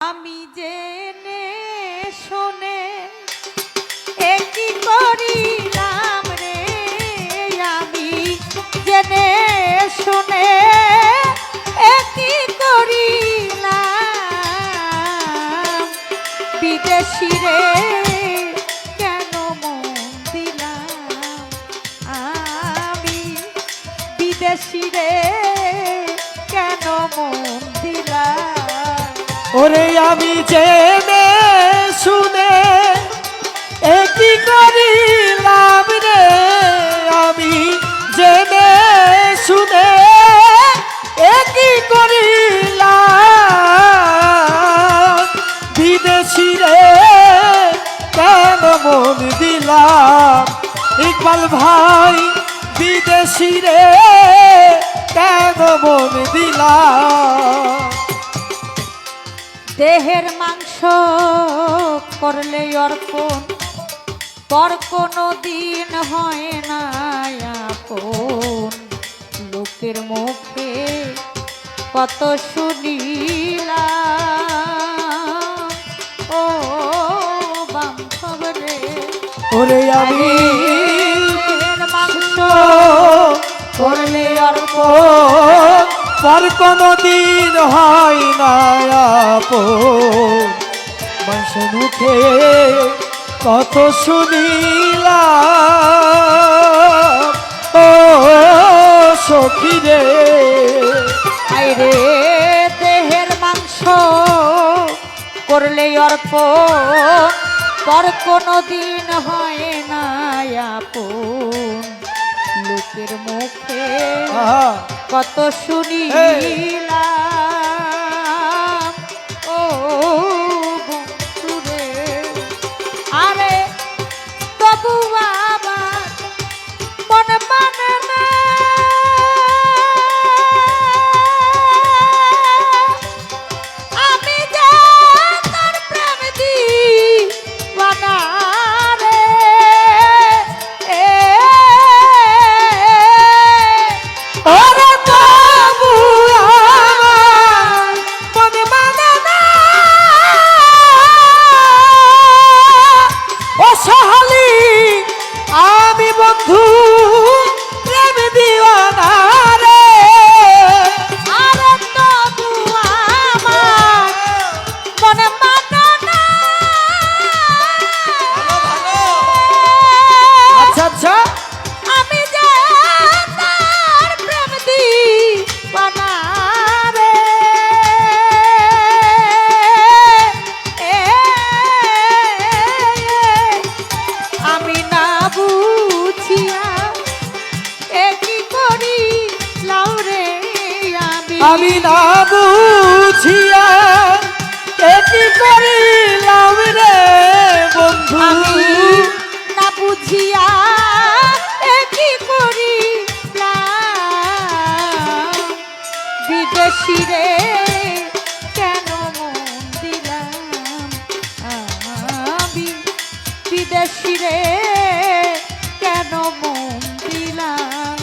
আমি জেনে শুনে একই করিলাম রে, আমি জেনে শুনে একই করিলাম, বিদেশি রে কেন মন দিলাম, আমি বিদেশি রে কেন মন দিলাম। ওরে আমি জেনে শুনে একই করিলাম রে, আমি জেনে শুনে একই করিলাম, বিদেশি রে কেন মন দিলাম। ইকবাল ভাই বিদেশি রে কেন মন দিলাম। দেহের মাংস করলে অর্পণ, পর কোনো দিন হয় না আপন, লোকের মুখে কত শুনিলাম, ও বান্ধব রে। ওরে আমি দেহের মাংস করলে অর্পণ, পর কোনো দিন হয় না আপন, মানুষের মুখে কত শুনিলাম, ও সখী রে। আইরে দেহের মাংস করলে অর্পণ, পর কোনো দিন হয় না আপন, লোকের মুখে কত শুনিলাম, ও বন্ধুরে। আরে তবু আমার মন মানে না, আমি যে তার প্রেম দিওয়ানা রে, ওরে তবু আমার মন মানে না, ও সহালি আমি বন্ধু প্রেম দিওয়ানা রে। আরে তবু আমার মনে মানে না, আচ্ছা আচ্ছা, আমি যে তার প্রেম দিওয়ানা রে, আমি না বুঝিয়া একই করি লাউরে, আমি না বুঝিয়া একই করিলাম রে বন্ধু। আমি না বুঝিয়া একই করিলাম, বিদেশি রে কেন মন দিলাম, আমি বিদেশি রে কেন মন দিলাম।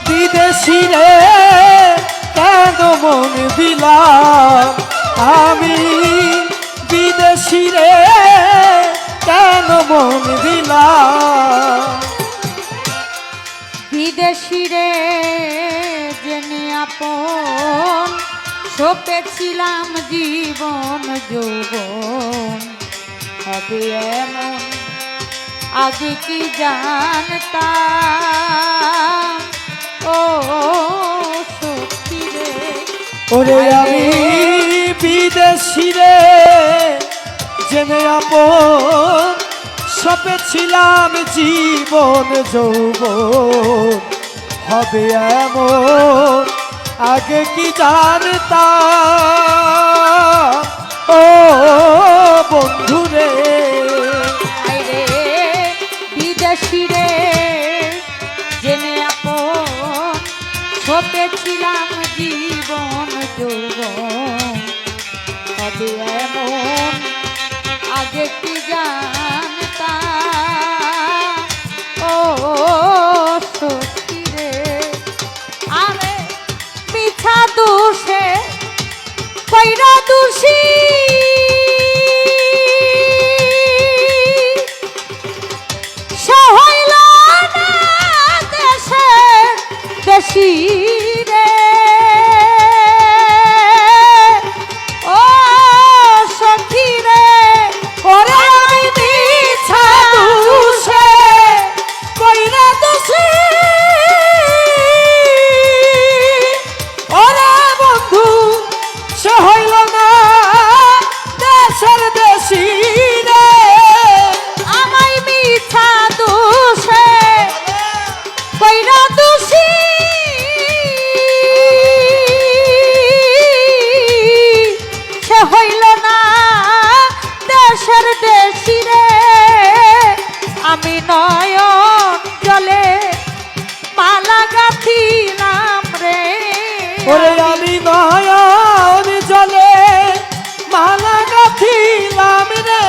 বিদেশি রে কেন মন দিলাম, আমি বিদেশি রে কেন মন দিলাম। বিদেশিরে জেনে আপন সপেছিলাম জীবন যৌবন হবে এমন আগে কি জানতাম ও সত্যি রে ওরে আমি বিদেশিরে জেনে আপন সপেছিলাম জীবন যৌবন হবে এমন আগে কি জানতাম ও বন্ধুরে। আইরে বিদেশিরে জেনে আপন সপেছিলাম জীবন যৌবন হবে এমন আগে কি জানতাম ও সত্যি রে আরে মিছা দোষে কইরা দোষী সে হইল না দেশের দেশী রে ও সখী রে ওরে আমি মিছা দোষে কইরা দোষী ওরে বন্ধু সে হইল না দেশের দেশি রে আমায় মিছা দোষে কইরা দোষী সে হইল না দেশের দেশি রে আমি নয়ন জলে মালা গাঁথিলাম রে ওরে আমি নয়ন জলে মালা গাঁথিলাম রে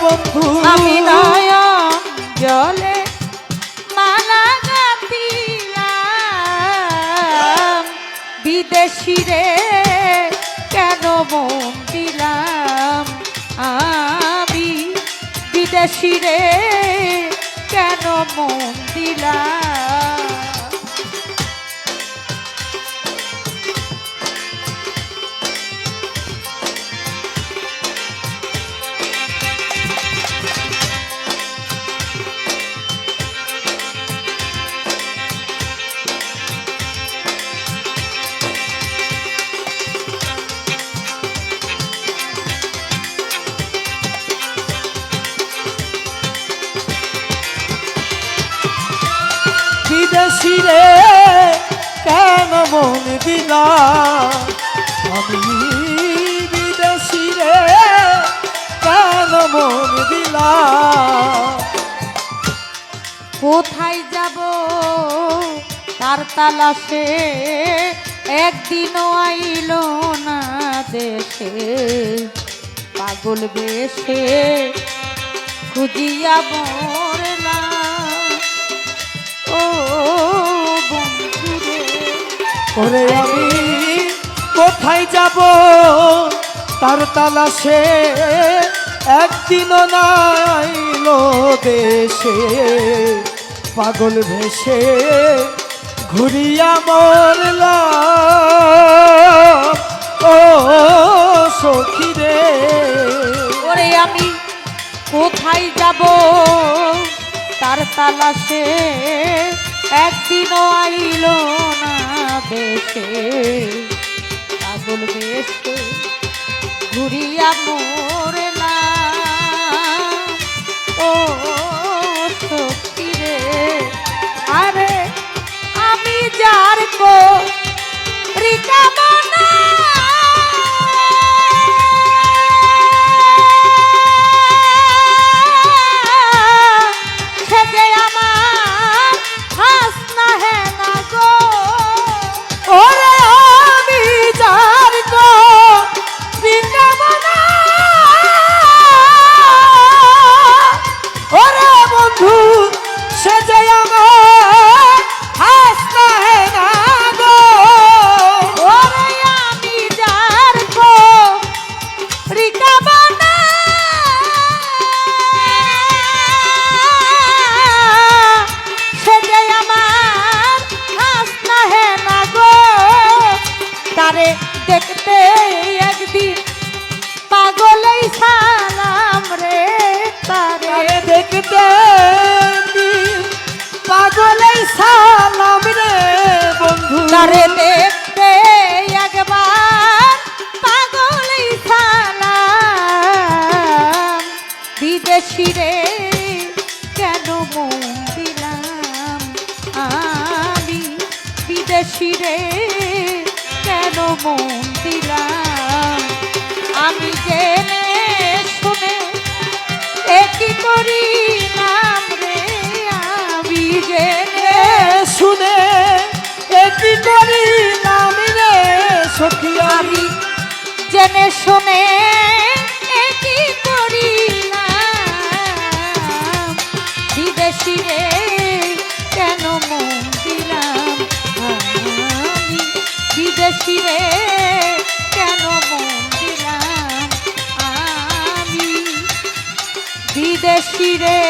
বন্ধু আমি নয়ন জলে মালা গাঁথিলাম বিদেশি রে কেন মন দিলাম আমি বিদেশি রে কেন মন দিলাম বিদেশি রে কেন মন দিলাম আমি বিদেশি রে কেন মন দিলাম কোথায় যাব তার তালাশে একদিনও আইল না দেশে পাগল বেশে খুঁজিয়া মরলাম ও বন্ধুরে ওরে আমি কোথায় যাব তার তালাশে একদিনও নাইল দেশে পাগল ভেসে ঘুরিয়া মরলাম ও সখী রে ওরে আমি কোথায় যাব তার তালাশে একদিনও আইল না দেশে পাগল বেশে ঘুরিয়া মরলাম ও সত্যি রে আরে আমি যার কো রিকামনা সে যে আমার হাসনা হ্যাঁ না গো ওরে আমি যার গো বিকামনা ওরে বন্ধু সে যে আমার হাসনা হে না গো ওরে তারে দেখতে একদিন পাগলেই সালাম রে তারে তারে দেখতে পাগলেই সালাম রে বন্ধু তারে দেখতে একবার পাগলেই সালাম বিদেশি রে কেন মন দিলাম আমি বিদেশি রে কেন মন দিলাম আমি জেনে শুনে একই করিলাম রে আমি জেনে শুনে একই করিলাম রে সখী আমি জেনে শুনে একই করিলাম বিদেশি রে কেন মন দিলাম আমি বিদেশি রে কেন মন দিলাম আমি বিদেশি রে